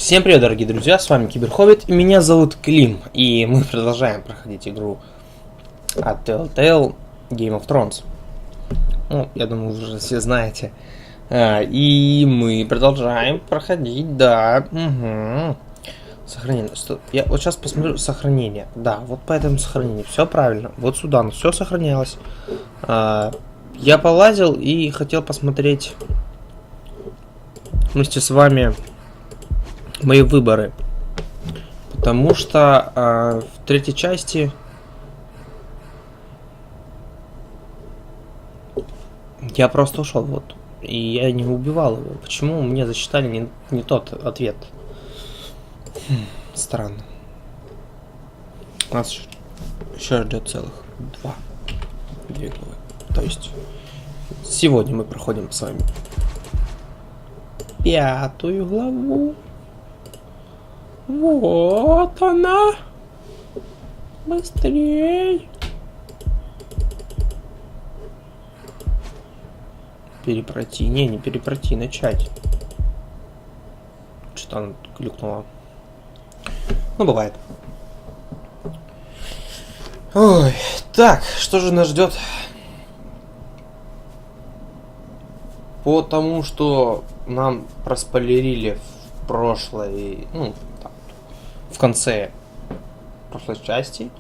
Всем привет, дорогие друзья, с вами Киберхоббит, и меня зовут Клим, и мы продолжаем проходить игру от Telltale Game of Thrones. Ну, я думаю, вы уже все знаете. И мы продолжаем проходить, да. Угу. Сохранение. Я вот сейчас посмотрю сохранение. Да, вот по этому сохранению. Все правильно. Вот сюда, ну, все сохранялось. Я полазил и хотел посмотреть вместе с вами мои выборы. Потому что в третьей части я просто ушел, вот. И я не убивал его. Почему мне засчитали не тот ответ? Странно. Нас еще ждет целых две главы. То есть сегодня мы проходим с вами 5-ю главу. Вот она. Быстрей. Перепройти. Не перепройти, начать. Что-то она клюкнула. Ну, бывает. Ой, так, что же нас ждет? Потому что нам проспойлерили в прошлой, в конце прошлой части,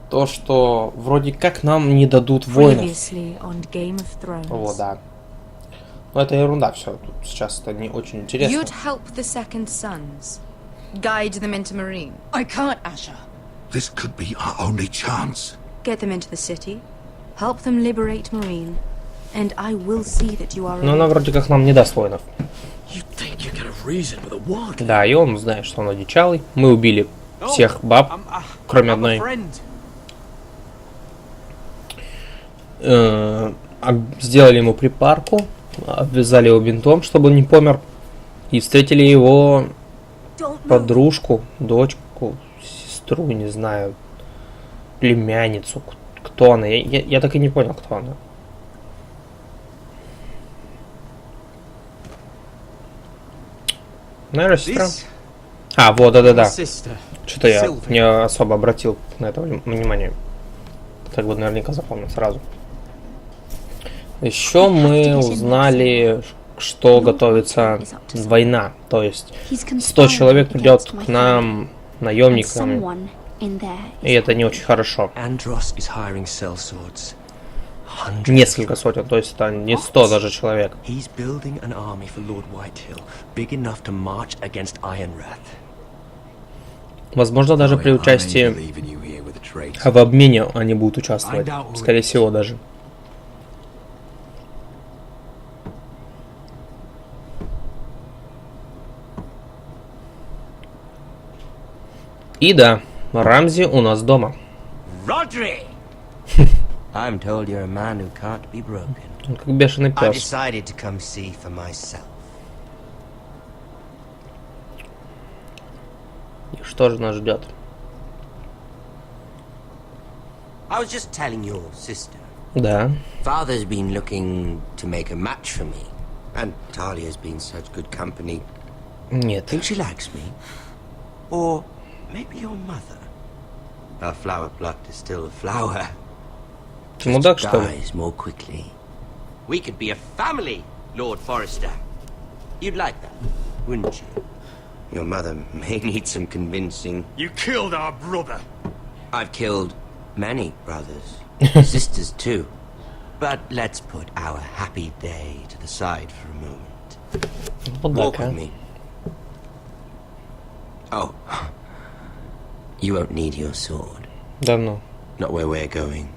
то, что вроде как нам не дадут воинов. Вот, да. Но это ерунда все. Тут сейчас это не очень интересно. Guide them into Marine. I can't, Asher. This could be our only chance. Get them into the city. Help them liberate Marine. And I will see that you are. Но она вроде как нам не даст воинов. You think you get a reason with a word? Да, и он знает, что он одичалый. Мы убили всех баб, кроме одной. Сделали ему припарку, обвязали его бинтом, чтобы он не помер. И встретили его подружку, дочку, сестру, не знаю, племянницу. Кто она? Я так и не понял, кто она. Наверное, сестра. Вот, да. Что-то я не особо обратил на это внимание. Так бы наверняка запомнил сразу. Еще мы узнали, что готовится война. То есть 100 человек придет к нам наемниками. И это не очень хорошо. Несколько сотен, то есть это не 100 даже человек. Возможно, даже при участии в обмене они будут участвовать. Скорее всего, даже. И да, Рамзи у нас дома. I'm told you're a man who can't be broken. Он как бешеный I пес. decided to come see for myself. И что же нас ждет? I was just telling your sister. Да. Father's been looking to make a match for me, and Talia's been such good company. Нет. Think she likes me, or maybe your mother. A flower plucked is still a flower. Ты мудак, что ли? Dies more quickly. We could be a family, Lord Forrester. You'd like that, wouldn't you? Your mother may need some convincing. You killed our brother. I've killed many brothers, sisters too. But let's put our happy day to the side for a moment. Walk with me. Oh, you won't need your sword. Да ну. Not where we're going.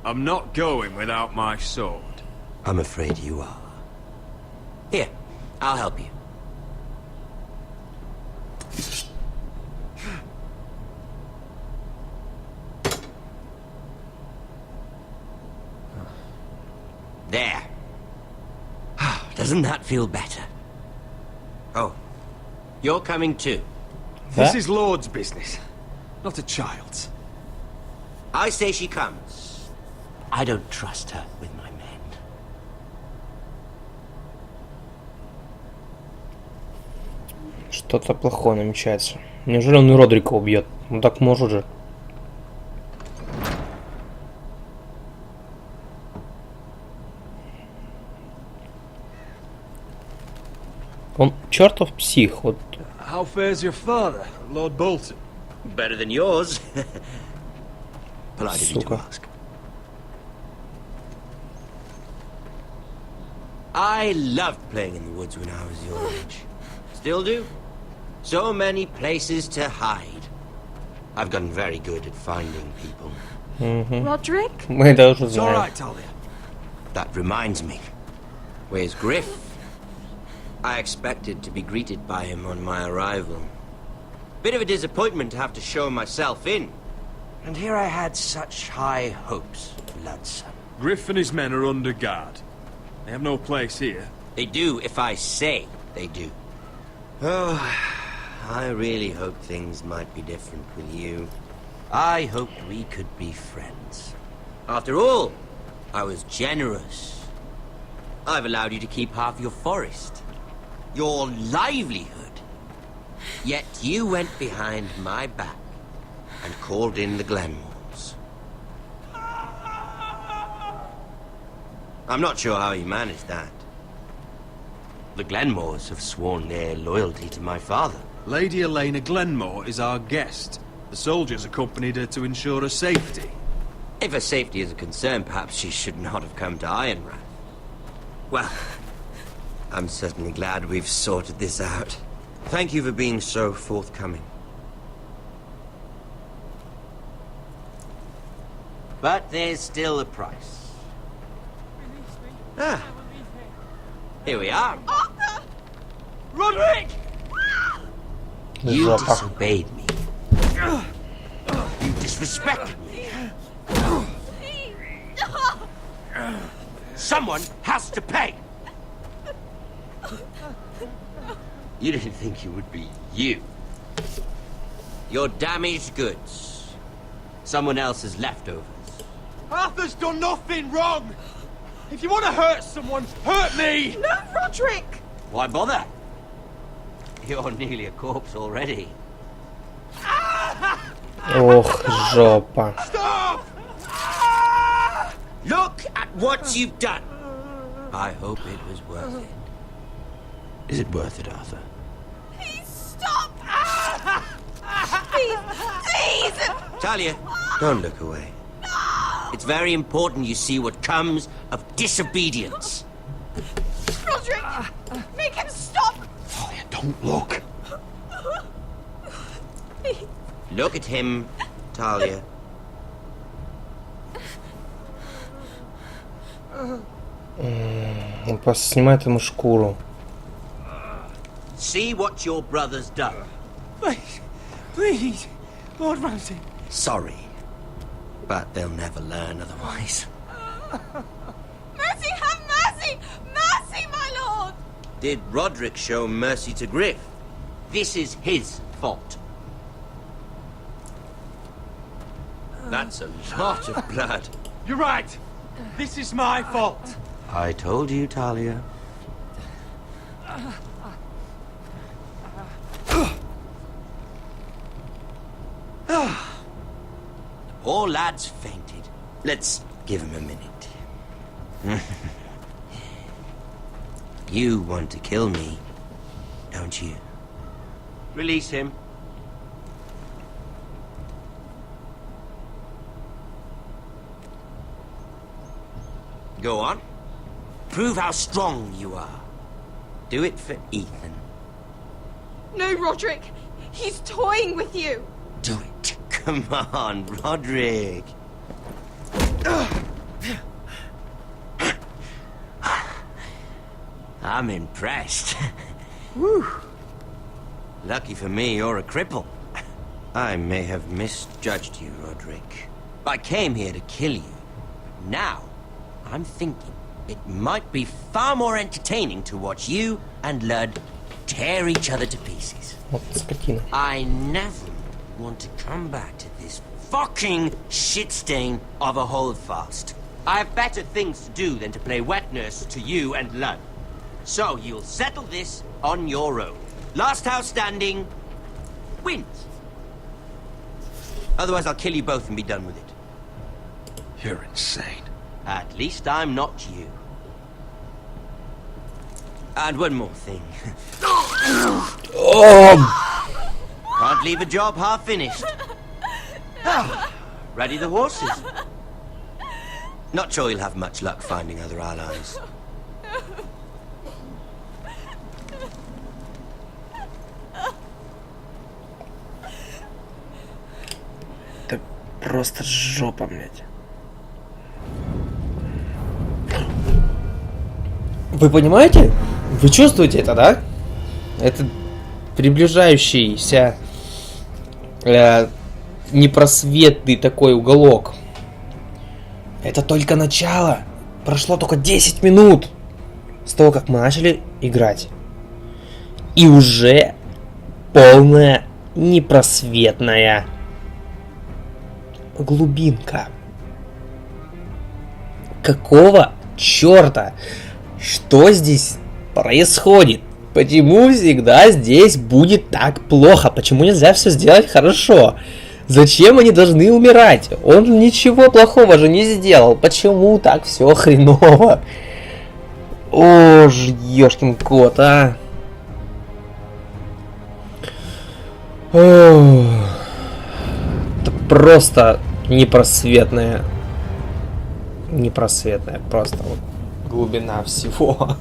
I'm not going without my sword. I'm afraid you are. Here, I'll help you. There. Doesn't that feel better? Oh, you're coming too. This is Lord's business, not a child's. I say she comes. I don't trust her with my men. Что-то плохое намечается. Неужели он и Родрика убьет? Ну так может же. Он чертов псих. Вот. How fares your father, Lord Bolton? Better than yours. Polite of you to Сука. ask. I loved playing in the woods when I was your age. Still do. So many places to hide. I've gotten very good at finding people. Roderick? Мы даже It's all знаем. right, Talia. That reminds me. Where's Griff? I expected to be greeted by him on my arrival. Bit of a disappointment to have to show myself in. And here I had such high hopes, Bloodson. Griff and his men are under guard. They have no place here. They do if I say they do. Oh, I really hoped things might be different with you. I hoped we could be friends. After all, I was generous. I've allowed you to keep half your forest. Your livelihood. Yet you went behind my back and called in the Glenmores. I'm not sure how you managed that. The Glenmores have sworn their loyalty to my father. Lady Elena Glenmore is our guest. The soldiers accompanied her to ensure her safety. If her safety is a concern, perhaps she should not have come to Ironrath. Well, I'm certainly glad we've sorted this out. Thank you for being so forthcoming. But there's still a price. Ah. Here we are. Arthur! Roderick! You Жопа. disobeyed me. You disrespected me. Someone has to pay. You didn't think it would be you. Your damaged goods. Someone else's leftovers. Arthur's done nothing wrong! If you want to hurt someone, hurt me! No, Roderick! Why bother? You're nearly a corpse already. Ох, жопа. Stop! Look at what you've done. I hope it was worth it. Is it worth it, Arthur? Please stop! Please, please! Talia, don't look away. It's very important you see what comes of disobedience. Roderick! Make him stop! Talia, don't look. Please. Look at him, Talia. Он просто снимает ему шкуру. See what your brother's done. Please, please, Lord Ramsay. Sorry, but they'll never learn otherwise. Mercy, have mercy! Mercy, my lord! Did Roderick show mercy to Griff? This is his fault. That's a lot of blood. You're right. This is my fault. I told you, Talia. The poor lad's fainted. Let's give him a minute. You want to kill me, don't you? Release him. Go on. Prove how strong you are. Do it for Ethan. No, Roderick! He's toying with you! Do it. Come on, Roderick. I'm impressed. Whew. Lucky for me, you're a cripple. I may have misjudged you, Roderick. I came here to kill you. Now, I'm thinking it might be far more entertaining to watch you and Lud tear each other to pieces. Вот скотина. I never want to come back to this fucking shit stain of a holdfast. I have better things to do than to play wet nurse to you and Lud. So you'll settle this on your own. Last house standing wins. Otherwise, I'll kill you both and be done with it. You're insane. At least I'm not you. And one more thing. Can't leave a job half finished. Ready the horses. Not sure you'll have much luck finding other allies. Это просто жопа, блядь. Вы понимаете? Вы чувствуете это, да? Это приближающийся непросветный такой уголок. Это только начало. Прошло только 10 минут с того, как мы начали играть. И уже полная непросветная глубинка. Какого черта? Что здесь происходит? Почему всегда здесь будет так плохо? Почему нельзя все сделать хорошо? Зачем они должны умирать? Он ничего плохого же не сделал. Почему так все хреново? О, ёшкин кот, а. Это просто непросветная. Непросветная просто вот глубина всего.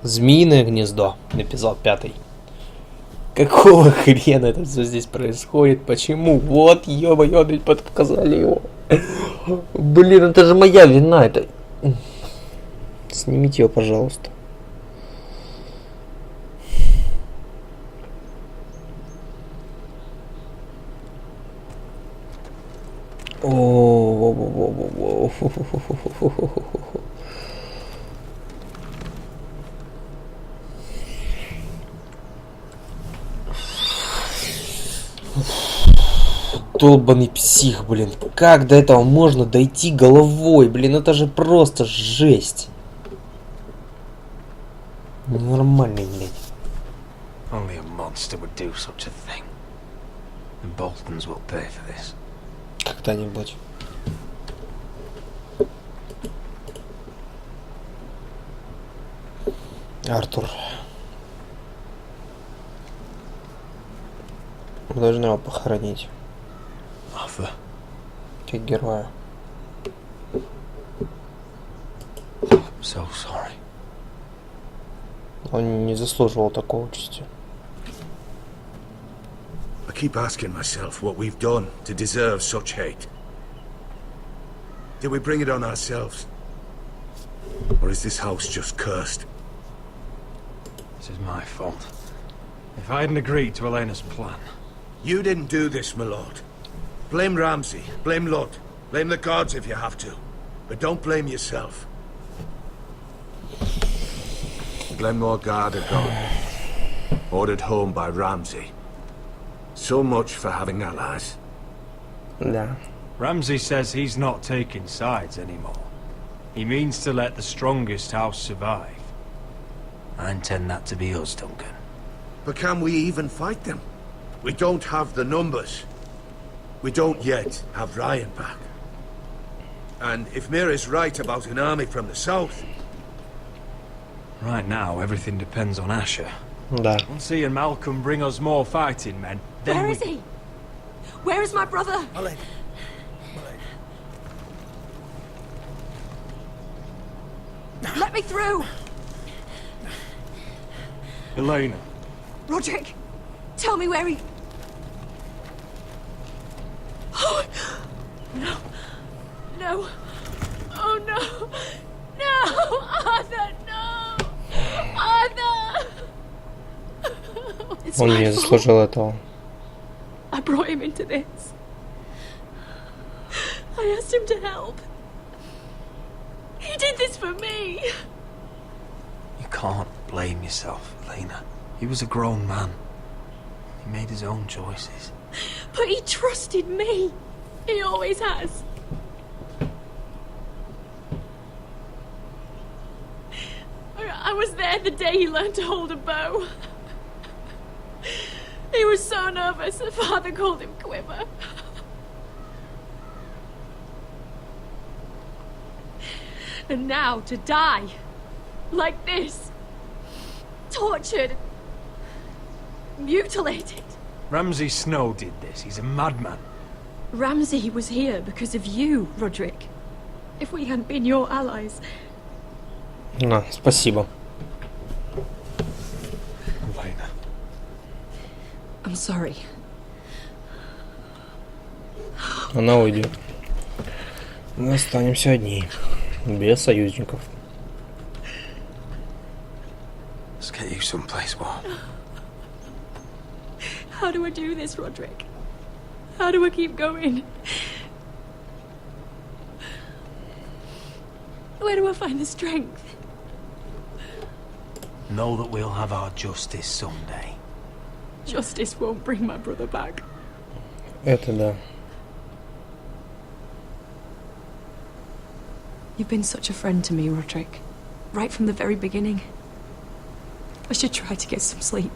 Змеиное гнездо. Эпизод 5. Какого хрена это все здесь происходит? Почему? Вот, ё-моё, показали его. Блин, это же моя вина. Это... Снимите его, пожалуйста. Долбаный псих, блин. Как до этого можно дойти головой? Блин, это же просто жесть. Ненормальный, блядь. Only a monster would do such a thing. The Boltons will pay for this. Когда-нибудь. Артур. Мы должны его похоронить. Arthur. Как героя. I'm so sorry. Он не заслуживал такой участи. I keep asking myself what we've done to deserve such hate. Did we bring it on ourselves? Or is this house just cursed? This is my fault. If I hadn't agreed to Elena's plan. You didn't do this, my lord. Blame Ramsay, blame Lud, blame the gods if you have to. But don't blame yourself. Glenmore Guard are gone. Ordered home by Ramsay. So much for having allies. Да. Ramsay says he's not taking sides anymore. He means to let the strongest house survive. I intend that to be us, Duncan. But can we even fight them? We don't have the numbers. We don't yet have Ryan back. And if Mira's right about an army from the south... Right now, everything depends on Asher. Да. Once he and Malcolm bring us more fighting men, then Where is he? Where is my brother? Let me through! Elena. Roderick, tell me where he... Oh, no. No. Oh, no. No! Arthur, no! Arthur! It's Он my не fault. заслужил этого. I brought him into this. I asked him to help. He did this for me. You can't blame yourself, Elena. He was a grown man. He made his own choices. But he trusted me. He always has. I was there the day he learned to hold a bow. He was so nervous that Father called him Quiver. And now to die. Like this. Tortured. Mutilated. Ramsay Snow did this. He's a madman. Ramsay was here because of you, Roderick. If we hadn't been your allies... На, спасибо. Elena. I'm sorry. Она уйдет. Мы останемся одни. Без союзников. Let's get you someplace warm. How do I do this, Roderick? How do I keep going? Where do I find the strength? Know that we'll have our justice someday. Justice won't bring my brother back. Это да. You've been such a friend to me, Roderick. Right from the very beginning. I should try to get some sleep.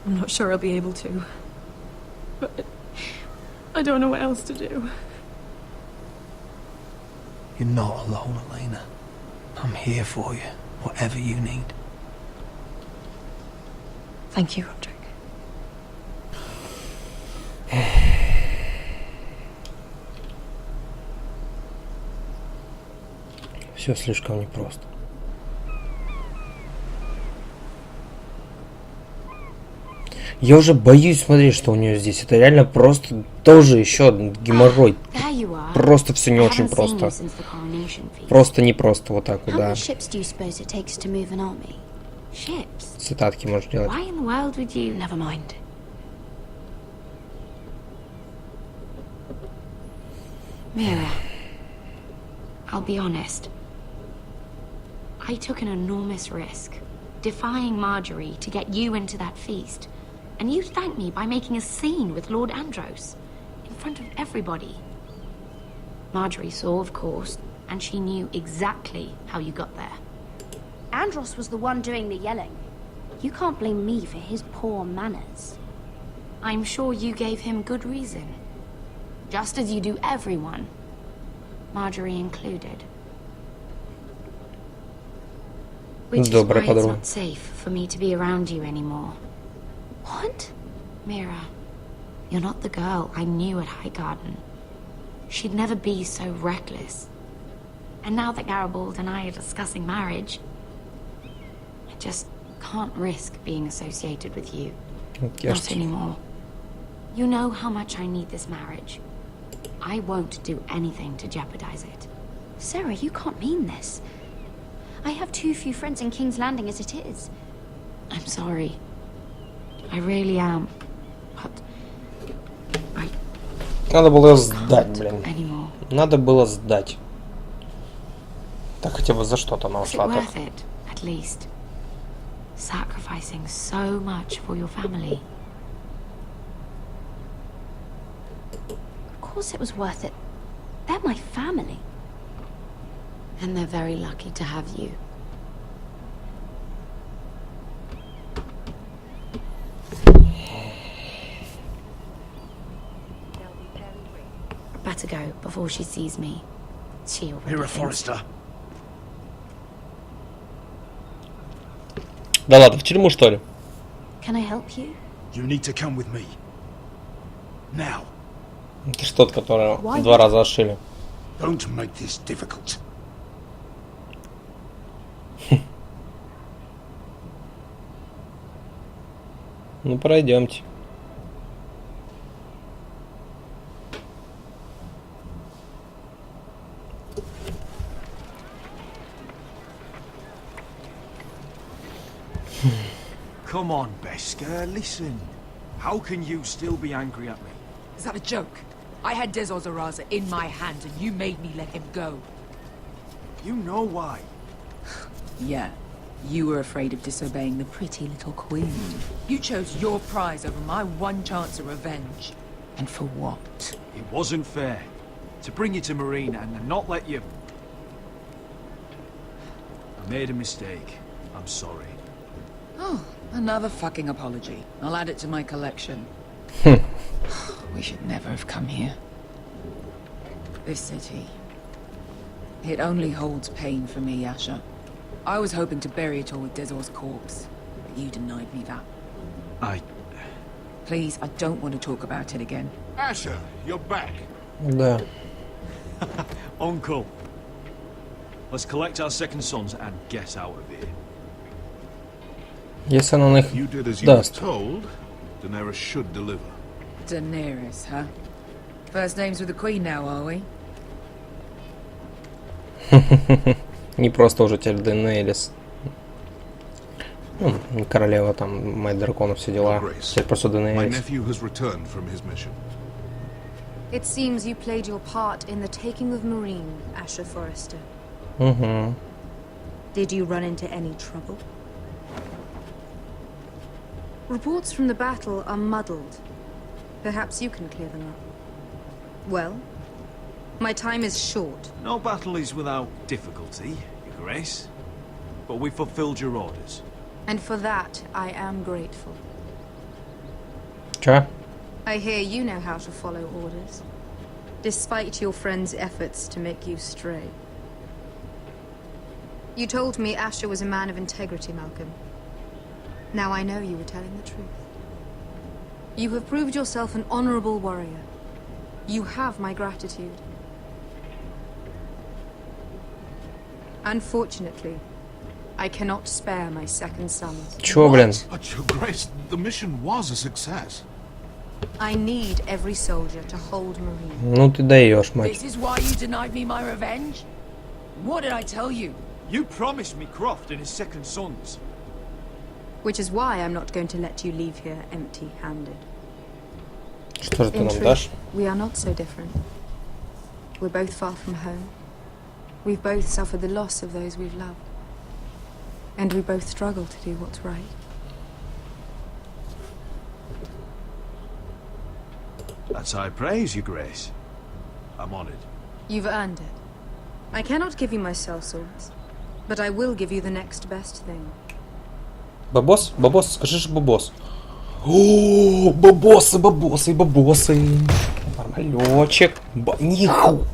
I'm not sure I'll be able to. But I don't know what else to do. You're not alone, Elena. I'm here for you, whatever you need. Thank you, Roderick. Все слишком непросто. Я уже боюсь смотреть, что у нее здесь. Это реально просто тоже еще геморрой. Просто все не очень просто. Просто непросто вот так вот, да. Цитатки можешь делать. Mira, I'll be honest. I took an enormous risk, defying Marjorie to get you into that feast. And you thanked me by making a scene with Lord Andros, in front of everybody. Marjorie saw, of course, and she knew exactly how you got there. Andros was the one doing the yelling. You can't blame me for his poor manners. I'm sure you gave him good reason. Just as you do everyone, Marjorie included. Which is why it's not safe for me to be around you anymore. What? Mira, you're not the girl I knew at Highgarden. She'd never be so reckless. And now that Garibald and I are discussing marriage, I just can't risk being associated with you. Not anymore. You know how much I need this marriage. I won't do anything to jeopardize it. Sarah, you can't mean this. I have too few friends in King's Landing as it is. I'm sorry. I really am. But Надо было сдать, блин. Anymore. Надо было сдать. Так хотя бы за что-то она Was it ушла так. worth it, at least? Sacrificing so much for your family. Of course it was worth it. They're my family. And they're very lucky to have you. Better go before she sees me. She already Mira thinks. Forrester. Да ладно, в тюрьму что ли? Can I help you? You need to come with me. Now. Это ж тот, которого 2 раза ошили. Don't make this difficult. Ну пройдемте. Come on, Beskar, listen. How can you still be angry at me? Is that a joke? I had Dezor Zaraza in my hands and you made me let him go. You know why. Yeah, you were afraid of disobeying the pretty little queen. You chose your prize over my one chance of revenge. And for what? It wasn't fair. To bring you to Marina and then not let you... I made a mistake. I'm sorry. Oh, another fucking apology. I'll add it to my collection. We should never have come here. This city. It only holds pain for me, Asher. I was hoping to bury it all with Dezor's corpse, but you denied me that. Please, I don't want to talk about it again. Asher, you're back. Да. Uncle. Let's collect our second sons and get out of here. Если он их You did as you were даст. told. Daenerys should deliver. Daenerys, huh? First names with the Queen now, are we? Не просто уже теперь Дейенерис. Ну, королева там, мать драконов, все дела. Теперь просто My Дейенерис. nephew has returned from his mission. It seems you played your part in the taking of Marine, Asher Forrester. Угу. Did you run into any trouble? Reports from the battle are muddled. Perhaps you can clear them up. Well, my time is short. No battle is without difficulty, Your Grace. But we fulfilled your orders. And for that, I am grateful. Че? I hear you know how to follow orders, despite your friend's efforts to make you stray. You told me Asher was a man of integrity, Malcolm. Now I know you were telling the truth. You have proved yourself an honorable warrior. You have my gratitude. Unfortunately, I cannot spare my second sons. Чё, блин? But your grace, the mission was a success. I need every soldier to hold Marine. Ну ты даешь, мать. This is why you denied me my revenge? What did I tell you? You promised me Croft and his second sons. Which is why I'm not going to let you leave here empty-handed. Что же ты In нам дашь? truth, we are not so different. We're both far from home. We've both suffered the loss of those we've loved. And we both struggle to do what's right. That's high praise, Your Grace. I'm honored. You've earned it. I cannot give you my sellswords, but I will give you the next best thing. Бабос? Бабос? Скажи же бабос. О, бабосы, бабосы, бабосы. Нормалёчек. Ниху.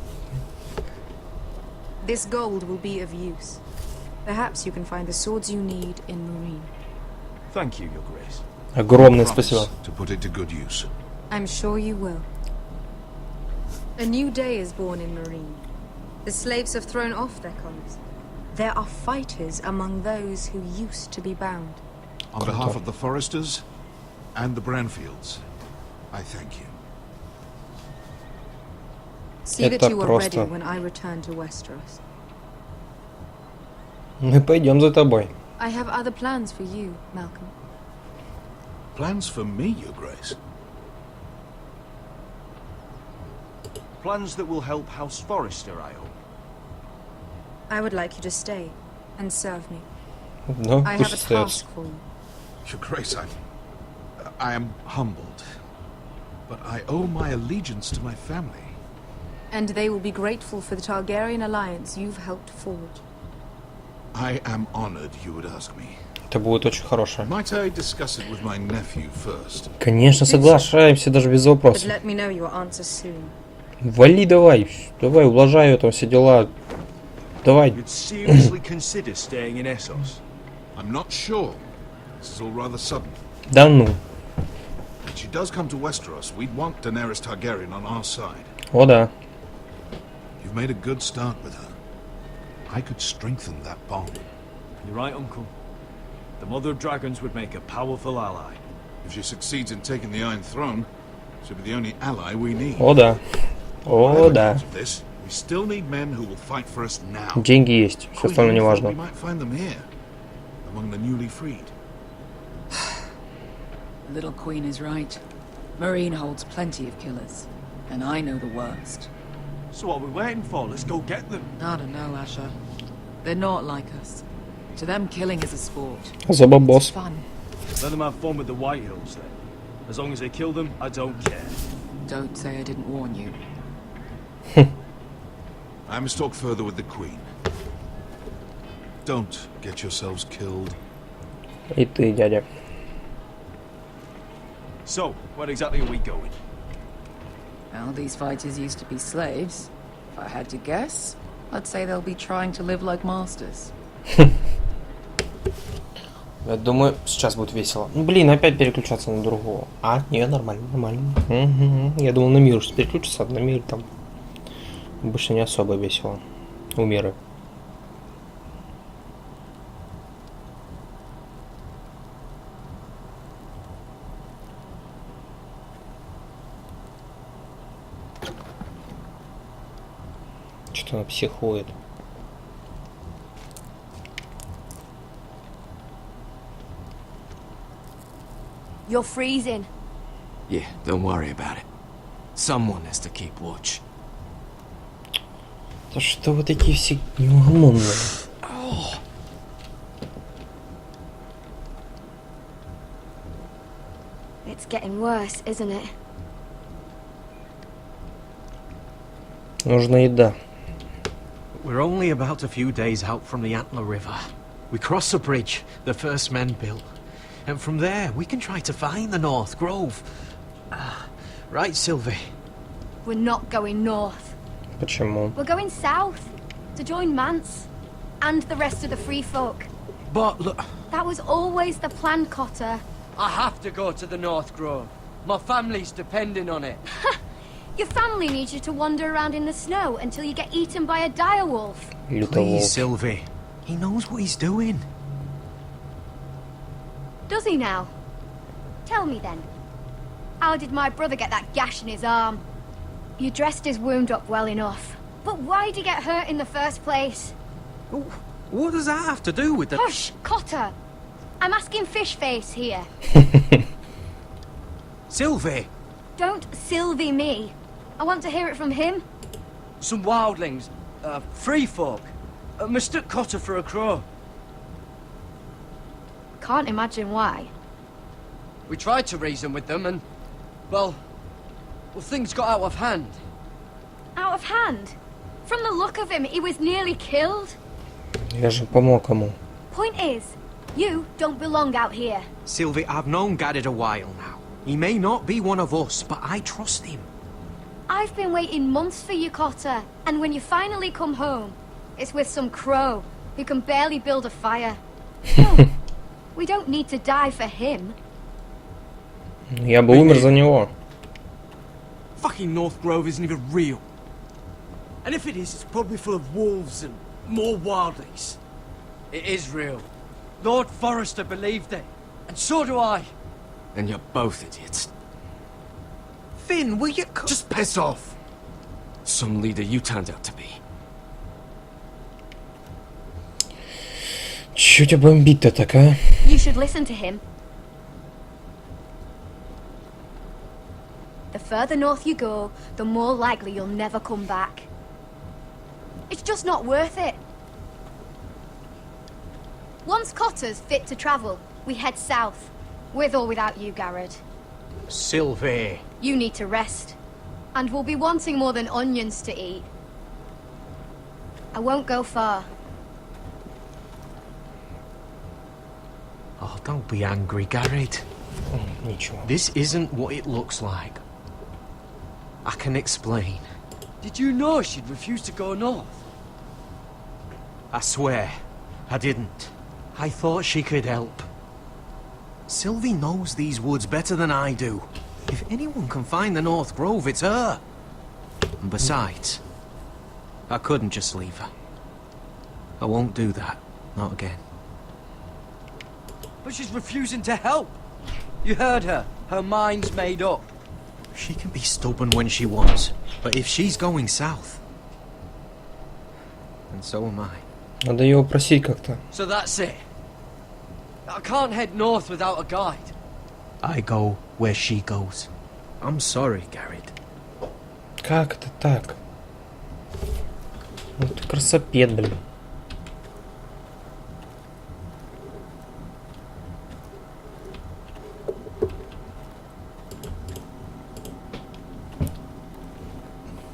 This gold will be of use. Perhaps you can find the swords you need in Marine. Thank you, Your Grace. Огромное Promise спасибо. to put it to good use. I'm sure you will. A new day is born in Marine. The slaves have thrown off their collars. There are fighters among those who used to be bound. On behalf of the Foresters and the Branfields, I thank you. See that Это you are ready просто. when I return to Westeros. Мы пойдем за тобой. I have other plans for you, Malcolm. Plans for me, your grace. Plans that will help House Forrester, I hope. I would like you to stay and serve me. Ну, I пусть have a остается. task for you. Your grace, I am humbled, but I owe my allegiance to my family. And they will be grateful for the Targaryen alliance you've helped forge. I am honored you would ask me. Это будет очень хорошее. Might I discuss it with my nephew first? Конечно, соглашаемся, даже без But вопросов. let me know your answer soon. Вали давай, давай, ублажай ее, там все дела. Давай. You'd seriously consider staying in Essos? I'm not sure. This is all rather sudden. Да ну. If she does come to Westeros, we'd want Daenerys Targaryen on our side. О да. You've made a good start with her. I could strengthen that bond. You're right, Uncle. The Mother of Dragons would make a powerful ally. If she succeeds in taking the Iron Throne, she'll be the only ally we need. О да. О Whatever да. comes of this, we still need men who will fight for us now. Деньги есть, все остальное не We важно. might find them here, among the newly freed. The little queen is right. Marine holds plenty of killers, and I know the worst. So what are we waiting for? Let's go get them. I don't know, Asher. They're not like us. To them, killing is a sport. За бабос. It's fun. Let them have fun with the White Hills then. As long as they kill them, I don't care. Don't say I didn't warn you. I must talk further with the Queen. Don't get yourselves killed. И ты, дядя. So, where exactly are we going? Well, these fighters used to be slaves. If I had to guess, I'd say they'll be trying to live like masters. Я думаю, сейчас будет весело. Ну, блин, опять переключаться на другого. А, не, нормально, нормально. Угу. Я думал, на мир сейчас переключиться, а на мир там больше не особо весело. У мира. Что-то она психует. You're freezing. Yeah, don't worry about it. Someone has to keep watch. Да что вы такие все неугомонные? It's getting worse, isn't it? Нужна еда. We're only about a few days out from the Antler River. We cross a bridge the first men built. And from there, we can try to find the North Grove. Right, Sylvie? We're not going north. Почему? We're going south to join Mance and the rest of the free folk. But look, That was always the plan, Cotter. I have to go to the North Grove. My family's depending on it. Your family needs you to wander around in the snow until you get eaten by a direwolf. Please, Sylvie. He knows what he's doing. Does he now? Tell me then. How did my brother get that gash in his arm? You dressed his wound up well enough. But why did he get hurt in the first place? What does that have to do with the... Hush, Cotter! I'm asking Fishface here. Sylvie! Don't Sylvie me. I want to hear it from him. Some wildlings, free folk, mistook Cotter for a crow. Can't imagine why. We tried to reason with them and, well, things got out of hand. Out of hand? From the look of him, he was nearly killed. Я же помог ему. Point is, you don't belong out here. Sylvie, I've known Garrett a while now. He may not be one of us, but I trust him. I've been waiting months for you, Cotter, and when you finally come home, it's with some crow who can barely build a fire. No, we don't need to die for him. Я бы умер за него. Fucking North Grove isn't even real. And if it is, it's probably full of wolves and more wildlings. It is real. Lord Forrester believed it. And so do I. And you're both idiots. Finn, will you... Just piss off. Some leader you turned out to be. Чё тебя бомбит-то так, а? You should listen to him. The further north you go, the more likely you'll never come back. It's just not worth it. Once Cotter's fit to travel, we head south. With or without you, Garrett. Sylvie. You need to rest. And we'll be wanting more than onions to eat. I won't go far. Oh, don't be angry, Garrett. Ничего. This isn't what it looks like. I can explain. Did you know she'd refuse to go north? I swear, I didn't. I thought she could help. Sylvie knows these woods better than I do. If anyone can find the North Grove, it's her. And besides, I couldn't just leave her. I won't do that. Not again. But she's refusing to help. You heard her. Her mind's made up. She can be stubborn when she wants, but if she's going south, then so am I. Надо его просить как-то. So that's it. I can't head north without a guide. I go where she goes. I'm sorry, Garrett. Как это так? Ну ты красопед, блин.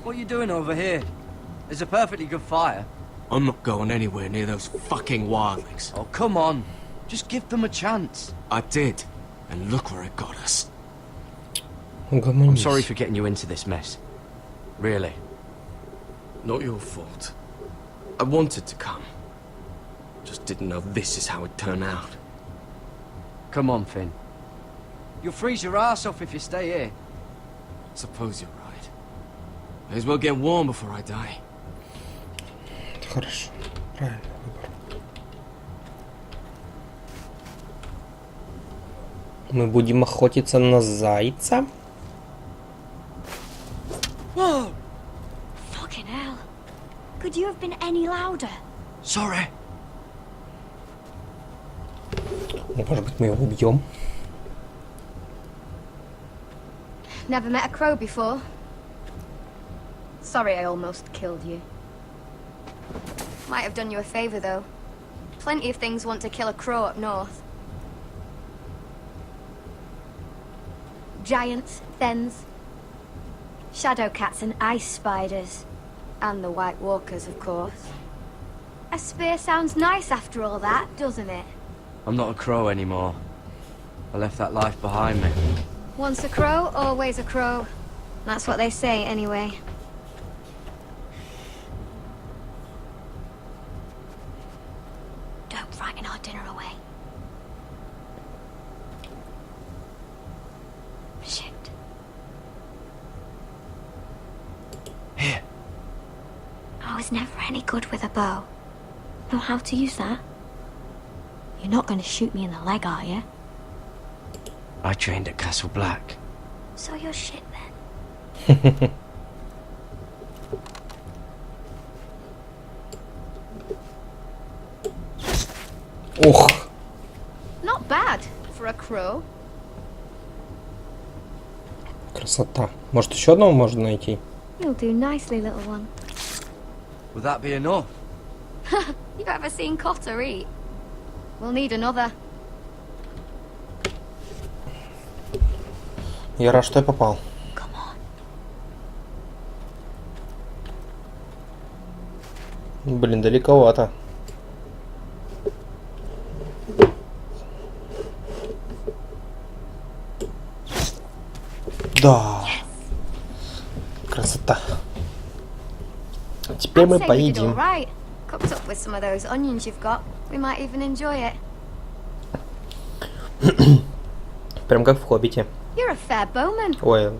What are you doing over here? There's a perfectly good fire. I'm not going anywhere near those fucking wildlings. Oh, come on. Just give them a chance. I did, and look where it got us. I'm sorry for getting you into this mess. Really. Not your fault. I wanted to come. Just didn't know this is how it'd turn out. Come on, Finn. You'll freeze your ass off if you stay here. Suppose you're right. May as well get warm before I die. Хорошо. Правильный выбор. Мы будем охотиться на зайца. Whoa! Fucking hell. Could you have been any louder? Sorry. Может быть, мы его убьем? Never met a crow before. Sorry I almost killed you. Might have done you a favor, though. Plenty of things want to kill a crow up north. Giants, thens, shadow cats and ice spiders. And the White Walkers, of course. A spear sounds nice after all that, doesn't it? I'm not a crow anymore. I left that life behind me. Once a crow, always a crow. That's what they say, anyway. Don't frighten our dinner away. Shit. Here. I was never any good with a bow. Know how to use that? You're not going to shoot me in the leg, are you? I trained at Castle Black. So you're shit then. Ух! Not bad for a crow. Красота. Может, еще одного можно найти? You'll do nicely, little one. Would that be enough? You ever seen Cotter eat? We'll need another. Я рад, что я попал. Come on. Блин, далековато. Да. Красота. Теперь мы поедим. Right. Cooked up with some of those onions you've got. We might even enjoy it. Прям как в Хоббите. You're a fair bowman. Ой,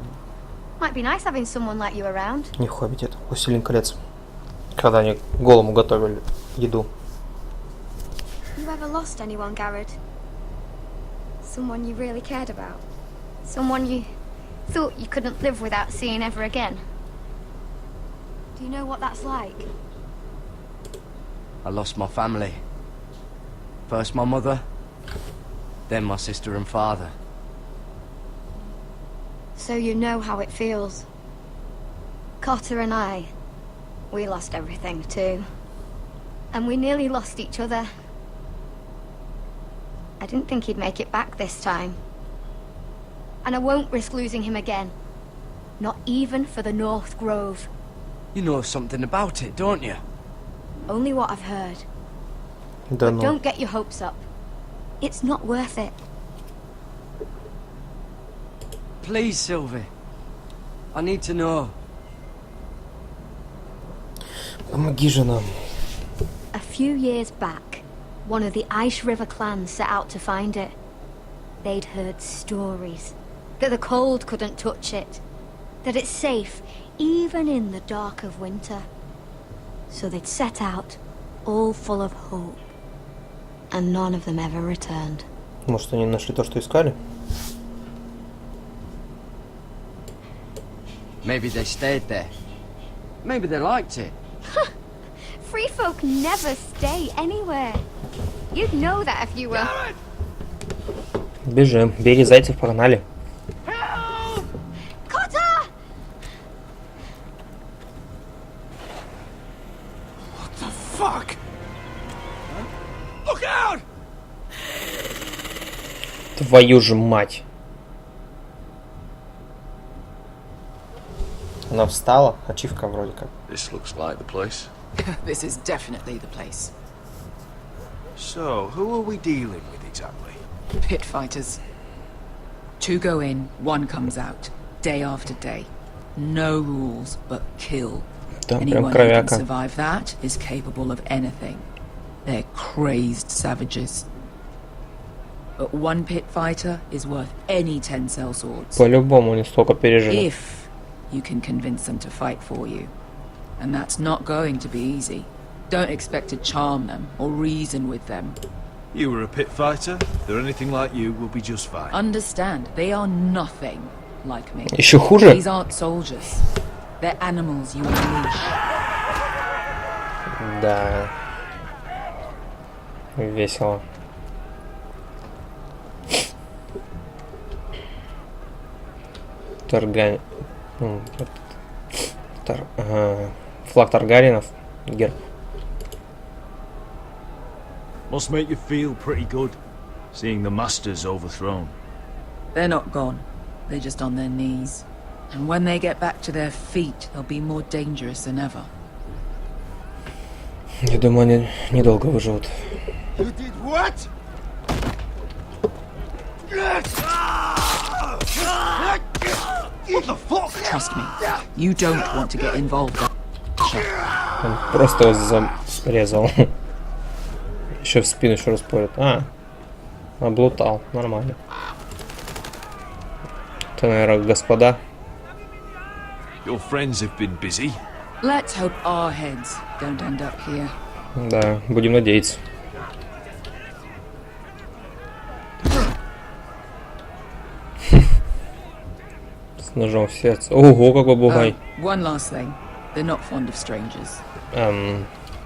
Might be nice having someone like you around. не Хоббит, это Властелин колец. Когда они голому готовили еду. You ever lost anyone, Garrett? Someone you really cared about? Someone you thought you couldn't live without seeing ever again? Do you know what that's like? I lost my family. First my mother, then my sister and father. So you know how it feels. Cotter and I, we lost everything too. And we nearly lost each other. I didn't think he'd make it back this time. And I won't risk losing him again. Not even for the North Grove. You know something about it, don't you? Only what I've heard. Да ну. Don't get your hopes up. It's not worth it. Please, Sylvie. I need to know. Помоги же нам. A few years back, one of the Ice River clans set out to find it. They'd heard stories that the cold couldn't touch it, that it's safe even in the dark of winter. So they'd set out, all full of hope, and none of them ever returned. Может, они нашли то, что искали? Maybe they stayed there. Maybe they liked it. Free folk never stay anywhere. You'd know that if you were... Бежим. Бери зайцев, погнали. Cotter! What the fuck? Look out! Твою же мать. Она встала. Ачивка вроде как. This looks like the place. This is definitely the place. So, who are we dealing with exactly? Pit fighters. 2 go in, 1 comes out. Day after day. No rules, but kill. Там прям Anyone who can кровяка. survive that is capable of anything. They're crazed savages. But 1 pit fighter is worth any 10 sellswords. По-любому не столько пережили. If you can convince them to fight for you. And that's not going to be easy. Don't expect to charm them or reason with them. You were a pit fighter. If they're anything like you, we'll be just fine. Understand, they are nothing like me. Еще хуже? These aren't soldiers. They're animals you unleash. Да. Весело. Таргани... Флаг Таргариенов. Герб. Must make you feel pretty good, seeing the Masters overthrown. They're not gone. They're just on their knees. And when they get back to their feet, they'll be more dangerous than ever. Я думаю, они недолго выживут. You did what? What the fuck? Trust me, you don't want to get involved. Он просто его зарезал. Еще в спину еще раз порит. Облутал. Нормально. Это, наверное, господа. Your friends have been busy. Let's hope our heads don't end up here. Да, будем надеяться. С ножом в сердце. Ого, какой бугай. One last thing. They're not fond of strangers.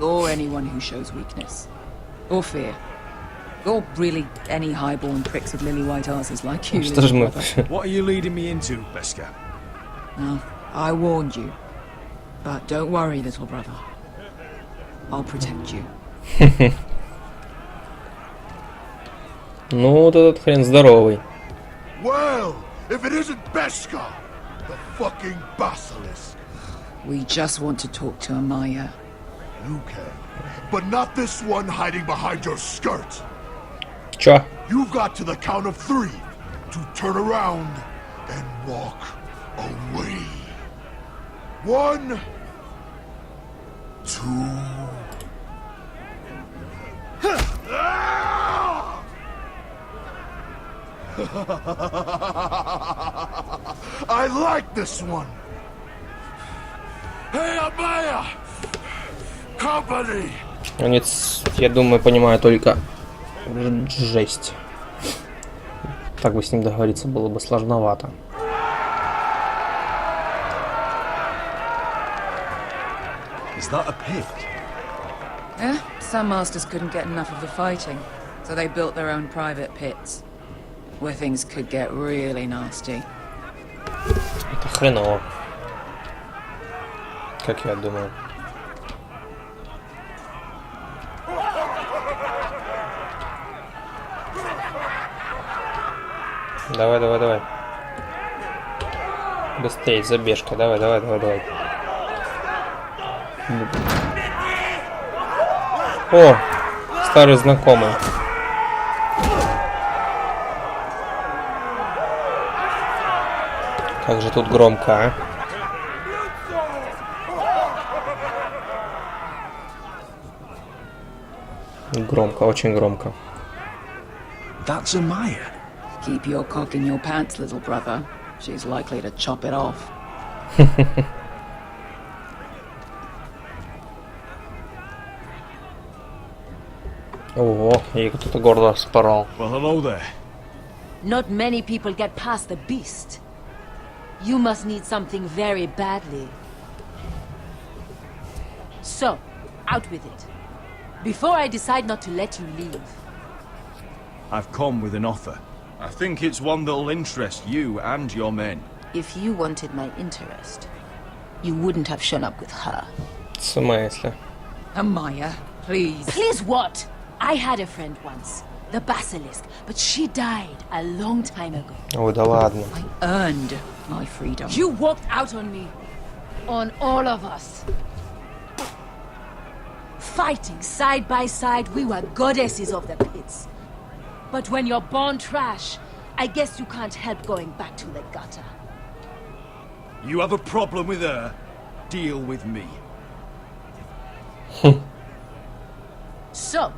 Or anyone who shows weakness. Or fear. Or really any highborn pricks with lily white asses like you. Что ж мы... What are you leading me into, Beskar? Well, I warned you. But don't worry, little brother. I'll protect you. Ну, вот этот хрен здоровый. Well, if it isn't Beskar, the fucking basilisk. We just want to talk to Amaya. You can, but not this one hiding behind your skirt. Чё? You've got to the count of 3 to turn around and walk away. 1, 2. I like this one. Hey, Amaya! Company! Они, я думаю, понимают только жесть. Так бы с ним договориться было бы сложновато. Is that a pit? Yeah, some masters couldn't get enough of the fighting, so they built their own private pits, where things could get really nasty. Это хреново. Как я думаю. Давай, давай, давай. Быстрее, забежка. Давай, давай, давай, давай. О, старый знакомый. Как же тут громко, а? Громко, очень громко. That's Amaya. Keep your cock in your pants, little brother. She's likely to chop it off. Ого, ей кто-то горло спорол. Well, hello there. Not many people get past the beast. You must need something very badly. So, out with it. Before I decide not to let you leave. I've come with an offer. I think it's one that'll interest you and your men. If you wanted my interest, you wouldn't have shown up with her. В смысле? Amaya, please. Please what? I had a friend once, the basilisk, but she died a long time ago. Ой, да ладно. I earned my freedom. You walked out on me. On all of us. Fighting side by side, we were goddesses of the pits. But when you're born trash, I guess you can't help going back to the gutter. You have a problem with her? Deal with me. So,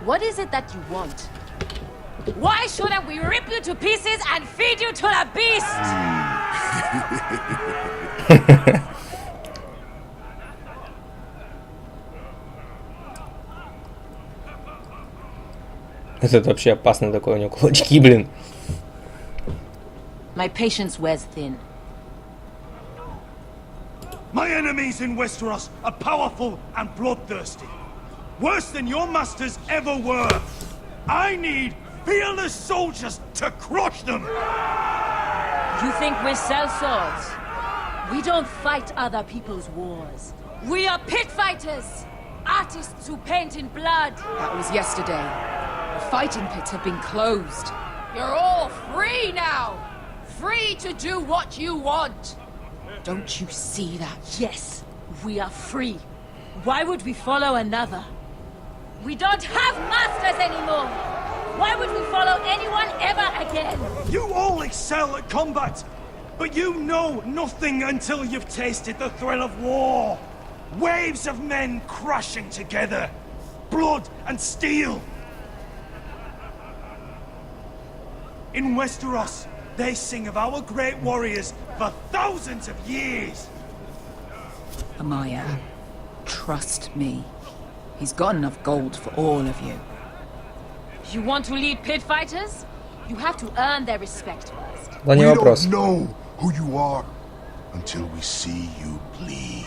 what is it that you want? Why shouldn't we rip you to pieces and feed you to the beast? Это вообще опасный такой, у него кулачки, блин. My patience wears thin. My enemies in Westeros are powerful and bloodthirsty. Worse than your masters ever were. I need fearless soldiers to crush them! You think we sell swords? We don't fight other people's wars. We are pit fighters! Artists who paint in blood! That was yesterday. The fighting pits have been closed. You're all free now! Free to do what you want! Don't you see that? Yes, we are free. Why would we follow another? We don't have masters anymore! Why would we follow anyone ever again? You all excel at combat, but you know nothing until you've tasted the thrill of war. Waves of men crashing together. Blood and steel. In Westeros, they sing of our great warriors for thousands of years. Amaya, trust me. He's got enough gold for all of you. You want to lead pit fighters? You have to earn their respect first. We don't know who you are until we see you bleed.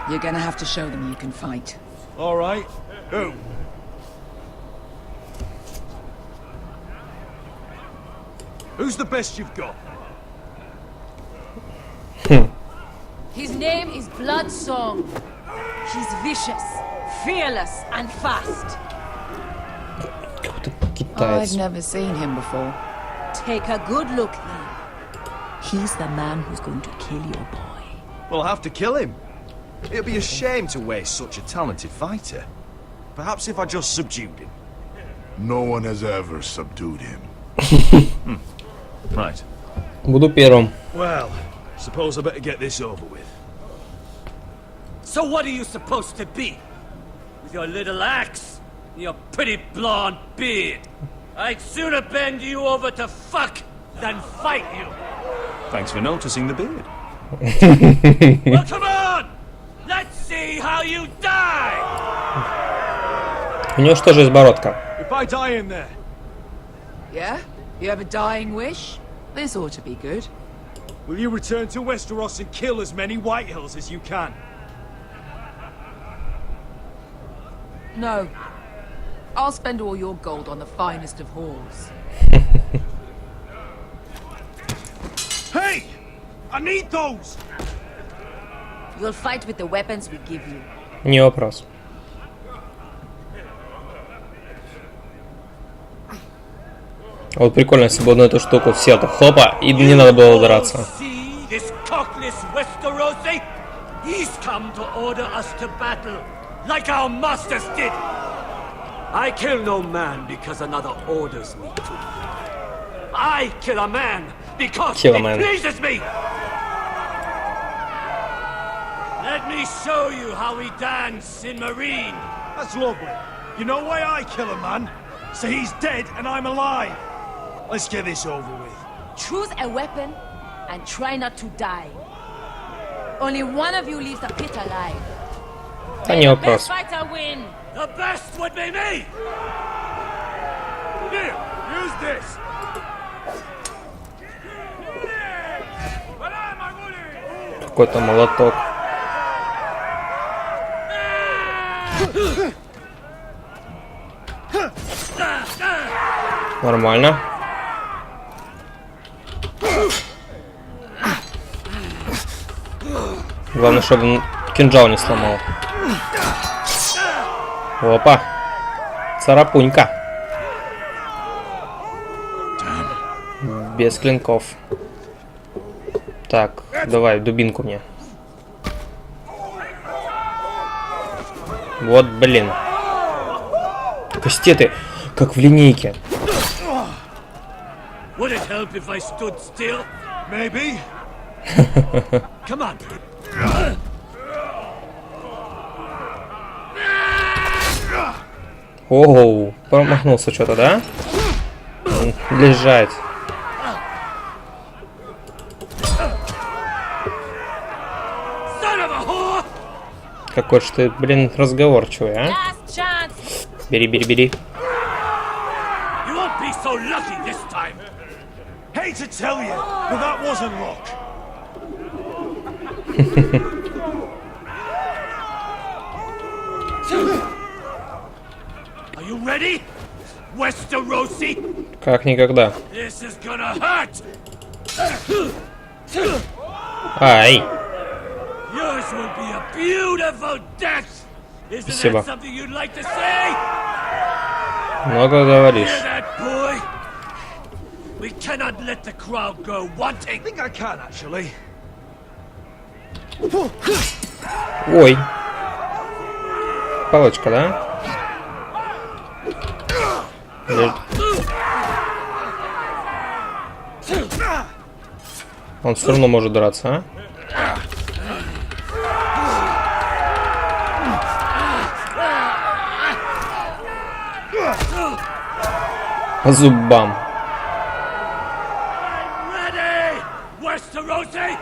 You're gonna have to show them you can fight. All right. Who? Who's the best you've got? His name is Bloodsong. He's vicious, fearless, and fast. I've never seen him before. Take a good look then. He's the man who's going to kill your boy. We'll have to kill him. It'd be a shame to waste such a talented fighter. Perhaps if I just subdued him. No one has ever subdued him. Right. Буду первым. Well, suppose I better get this over with. So what are you supposed to be? With your little axe and your pretty blonde beard? I'd sooner bend you over to fuck than fight you. Thanks for noticing the beard. Well, come on! Let's see how you die! У него что же есть бородка? If I die in there. Yeah? You have a dying wish? This ought to be good. Will you return to Westeros and kill as many Whitehills as you can? No. I'll spend all your gold on the finest of halls. Hey! I need those! You'll fight with the weapons we give you. Не вопрос. Вот прикольно, если бы одну эту штуку сел, то хлопа, и не надо было драться. See this cockless Westerosi? He's come to order us to battle, like our masters did. I kill no man because another orders me to. I kill a man because it pleases me. Let me show you how we dance in Marine. That's lovely. You know why I kill a man? So he's dead and I'm alive. Let's get this over with. Choose a weapon and try not to die. Only one of you leaves the pit alive. Да не вопрос. The best fighter win. The best would be me. Here, use this. Какой-то молоток. Нормально. Главное, чтобы он кинжал не сломал. Опа. Царапунька. Без клинков. Так, давай дубинку мне. Вот, блин. Кастеты, как в линейке. Would it help if I stood still? Maybe. Come on. Оу, промахнулся что-то, да? Лежать. Какой ж ты, блин, разговорчивый, а? Бери, бери, бери. You won't be so lucky this time. Hate to tell you, but that wasn't luck. Are you ready, Westerosi? Как никогда. This is gonna hurt. Ай. Yours will be a beautiful death. Isn't Спасибо. that something you'd like to say? Много говоришь. Hear that, boy? We cannot let the crowd go wanting. I think I can, actually. Ой. Палочка, да? Он все равно может драться, а? По зубам. Ready, Westerosi?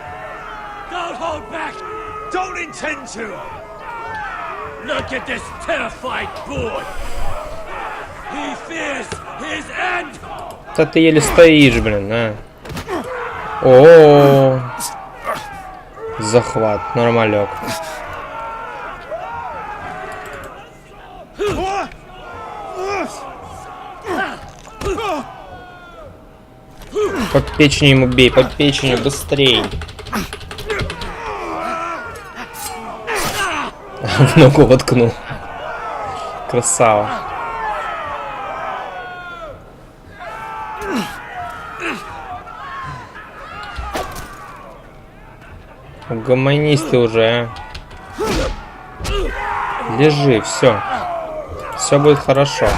Don't hold back. Don't intend to. Look at this terrified boy. He fears his end. Да ты еле стоишь, блин, а. О, захват, нормалек. Под печень ему бей, под печень быстрей. В ногу воткнул. Красава. Угомонись ты уже, а. Лежи, все. Все будет хорошо.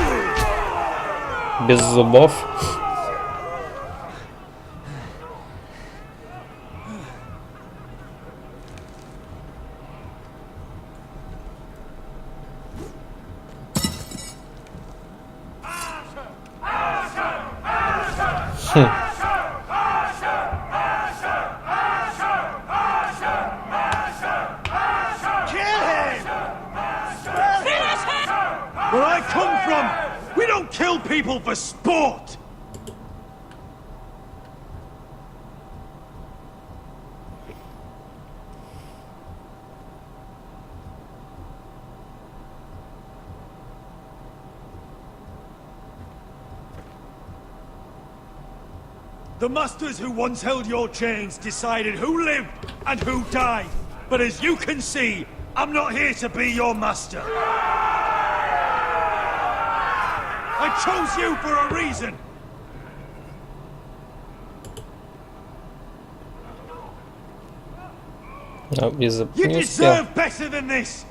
Без зубов. Where I come from, we don't kill people for sport. The masters who once held your chains decided who lived and who died. But as you can see, I'm not here to be your master. I chose you for a reason. You deserve better than this.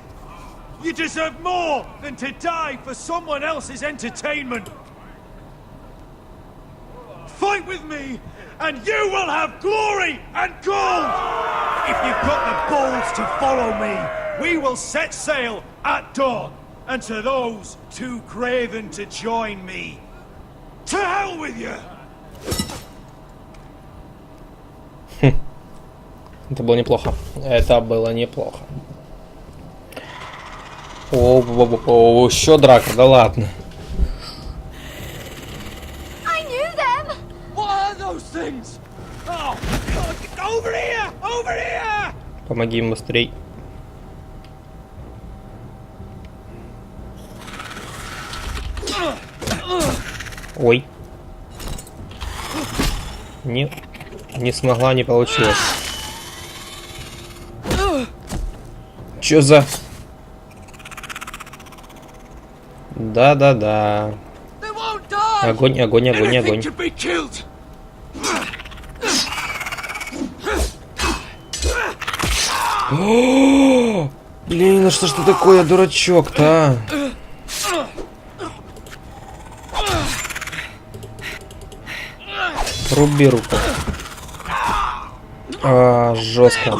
You deserve more than to die for someone else's entertainment. Fight with me, and you will have glory and gold! If you've got the balls to follow me, we will set sail at dawn. And to those too craven to join me, to hell with you! Это было неплохо. Это было неплохо. О, еще драка, да ладно. Помоги им быстрей. Ой. Нет. Не смогла, не получилось. Чё за... Да-да-да. Огонь, огонь, огонь, огонь. Блин, ну что ж ты такое, дурачок-то, а? Руби руку. А, жестко.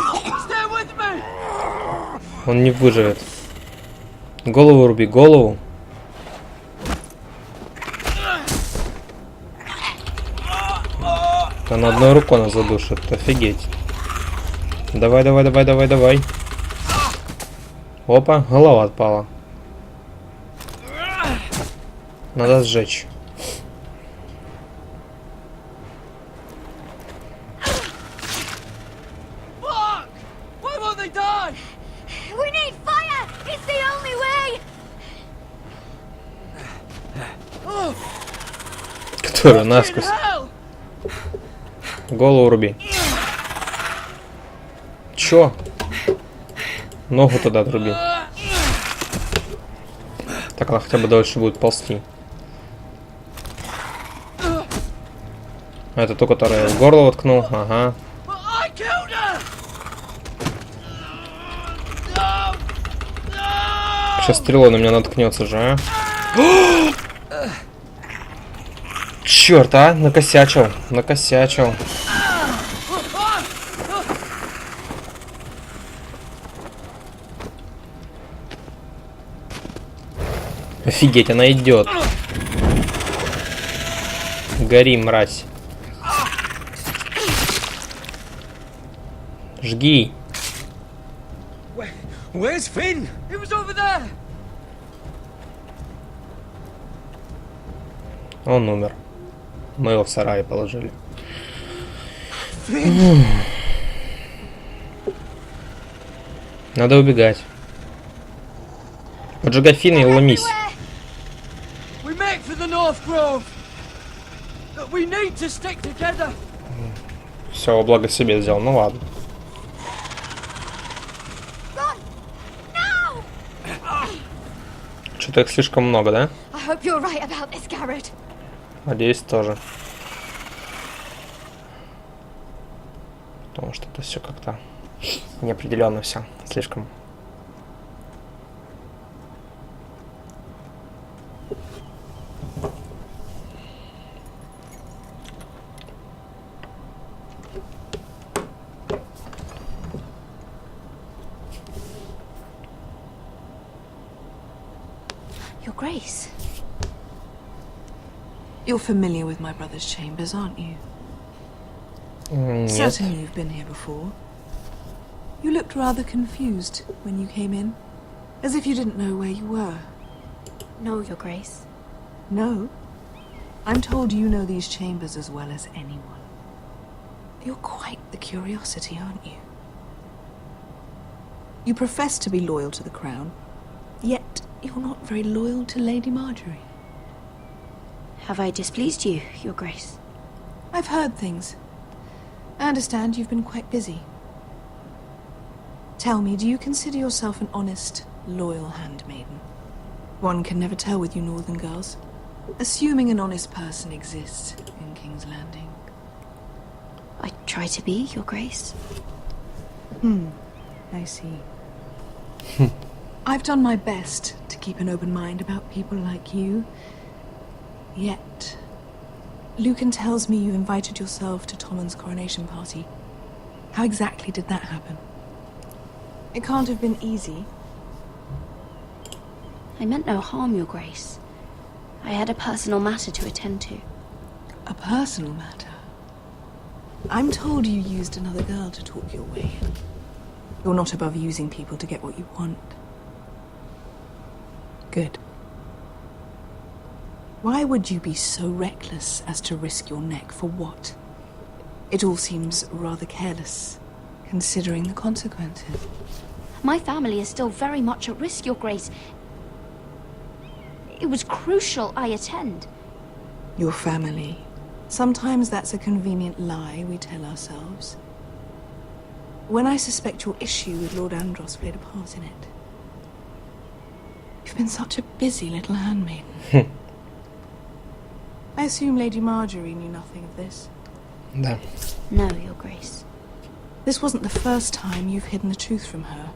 Он не выживет. Голову руби, голову. Да на одной рукой нас задушит, офигеть. Давай, давай, давай, давай, давай. Опа, голова отпала. Надо сжечь. We need fire! It's the only way! Который насквозь. Голову руби. Чё? Ногу тогда отруби. Так она хотя бы дольше будет ползти. Это то, которое в горло воткнул. Ага. Сейчас стрелой на меня наткнется же, а? Черт, а? Накосячил. Накосячил. Офигеть, она идет. Гори, мразь. Жги. Where's Finn? He was over there. Он умер. Мы его в сарае положили. Надо убегать. Поджигай Финна и ломись. We make for the North Grove. But we need to stick together. Все, во благо себе взял. Ну ладно. Что-то их слишком много, да? I hope you're right about this, Garrett. Надеюсь, тоже. Потому что это все как-то неопределенно все. Слишком. Your Grace. You're familiar with my brother's chambers, aren't you? Нет. Certainly you've been here before. You looked rather confused when you came in, as if you didn't know where you were. No, Your Grace. No? I'm told you know these chambers as well as anyone. You're quite the curiosity, aren't you? You profess to be loyal to the crown, yet you're not very loyal to Lady Marjorie. Have I displeased you, Your Grace? I've heard things. I understand you've been quite busy. Tell me, do you consider yourself an honest, loyal handmaiden? One can never tell with you northern girls. Assuming an honest person exists in King's Landing. I try to be, Your Grace. I see. I've done my best to keep an open mind about people like you. Yet, Lucan tells me you invited yourself to Tommen's coronation party. How exactly did that happen? It can't have been easy. I meant no harm, Your Grace. I had a personal matter to attend to. A personal matter? I'm told you used another girl to talk your way in. You're not above using people to get what you want. Good. Why would you be so reckless as to risk your neck for what? It all seems rather careless, considering the consequences. My family is still very much at risk, Your Grace. It was crucial I attend. Your family. Sometimes that's a convenient lie we tell ourselves. When I suspect your issue with Lord Andros played a part in it. You've been such a busy little handmaiden. I assume Lady Marjorie knew nothing of this. Да. No, Your Grace. This wasn't the first time you've hidden the truth from her.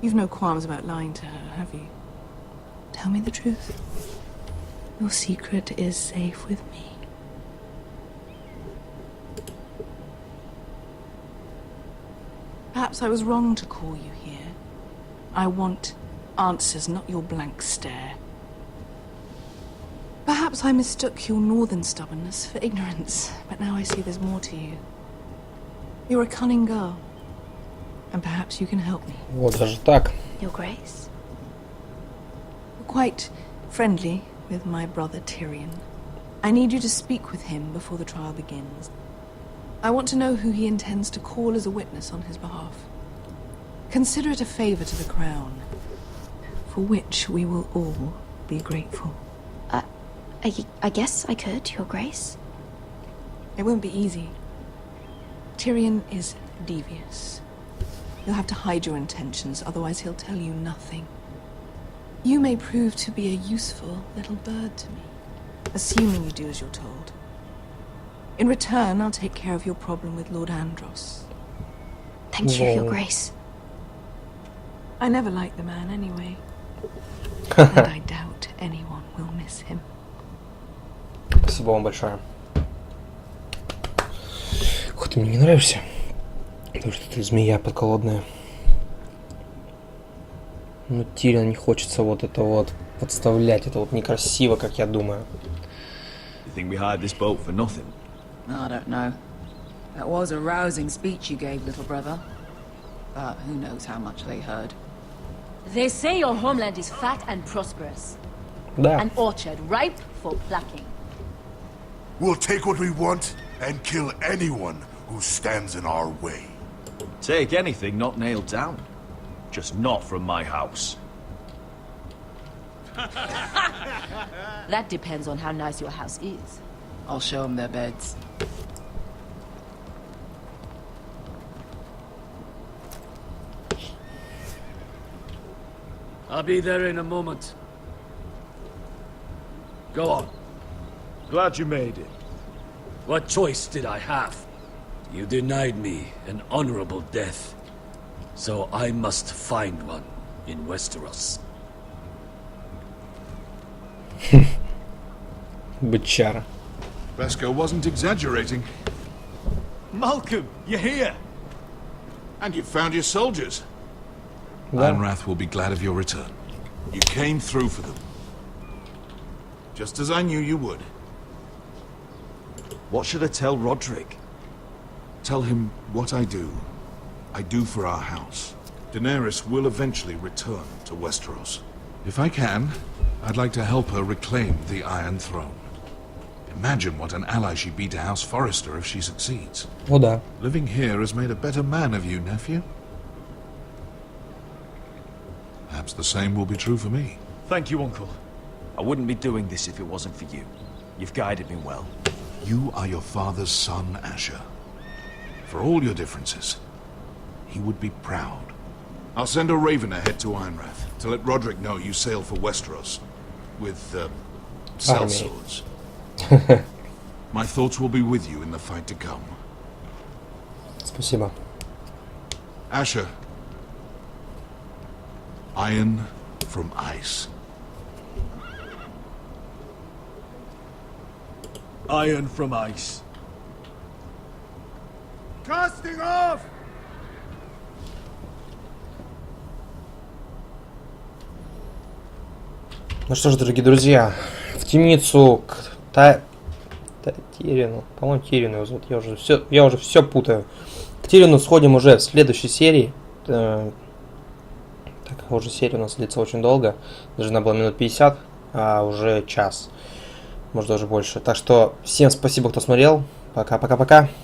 You've no qualms about lying to her, have you? Tell me the truth. Your secret is safe with me. Perhaps I was wrong to call you here. I want answers, not your blank stare. Perhaps I mistook your northern stubbornness for ignorance, but now I see there's more to you. You're a cunning girl, and perhaps you can help me. Вот даже так. Your Grace? You're quite friendly with my brother Tyrion. I need you to speak with him before the trial begins. I want to know who he intends to call as a witness on his behalf. Consider it a favor to the crown, for which we will all be grateful. I guess I could, Your Grace. It won't be easy. Tyrion is devious. You'll have to hide your intentions, otherwise he'll tell you nothing. You may prove to be a useful little bird to me, assuming you do as you're told. In return, I'll take care of your problem with Lord Andros. Thank you, Your Grace. I never liked the man anyway. And I doubt anyone will miss him. Спасибо вам большое. Ух, ты мне не нравишься. Потому что ты змея подколодная. Ну, Тирион не хочется вот это вот подставлять. Это вот некрасиво, как я думаю. You think we hired this boat for nothing? I don't know. That was a rousing speech you gave, little brother. But who knows how much they heard. They say your homeland is fat and prosperous. Да. An orchard ripe for plucking. We'll take what we want and kill anyone who stands in our way. Take anything not nailed down. Just not from my house. That depends on how nice your house is. I'll show them their beds. I'll be there in a moment. Go on. Glad you made it. What choice did I have? You denied me an honorable death. So I must find one in Westeros. Бычара. Beskar wasn't exaggerating. Malcolm, you're here. And you found your soldiers. Да. Ironrath will be glad of your return. You came through for them. Just as I knew you would. What should I tell Roderick? Tell him what I do for our house. Daenerys will eventually return to Westeros. If I can, I'd like to help her reclaim the Iron Throne. Imagine what an ally she'd be to House Forrester if she succeeds. О, да. Living here has made a better man of you, nephew. Perhaps the same will be true for me. Thank you, Uncle. I wouldn't be doing this if it wasn't for you. You've guided me well. You are your father's son, Asher. For all your differences, he would be proud. I'll send a raven ahead to Ironrath to let Roderick know you sail for Westeros with sellswords. My thoughts will be with you in the fight to come. Спасибо. Asher, iron from ice. Iron from ice. Casting off! Ну что ж, дорогие друзья, в темницу к Тирину, по-моему, Тирину его зовут, я уже все путаю. К Тирину сходим уже в следующей серии. Так как уже серия у нас длится очень долго, должна была минут 50, а уже час, может даже больше. Так что всем спасибо, кто смотрел. Пока-пока-пока.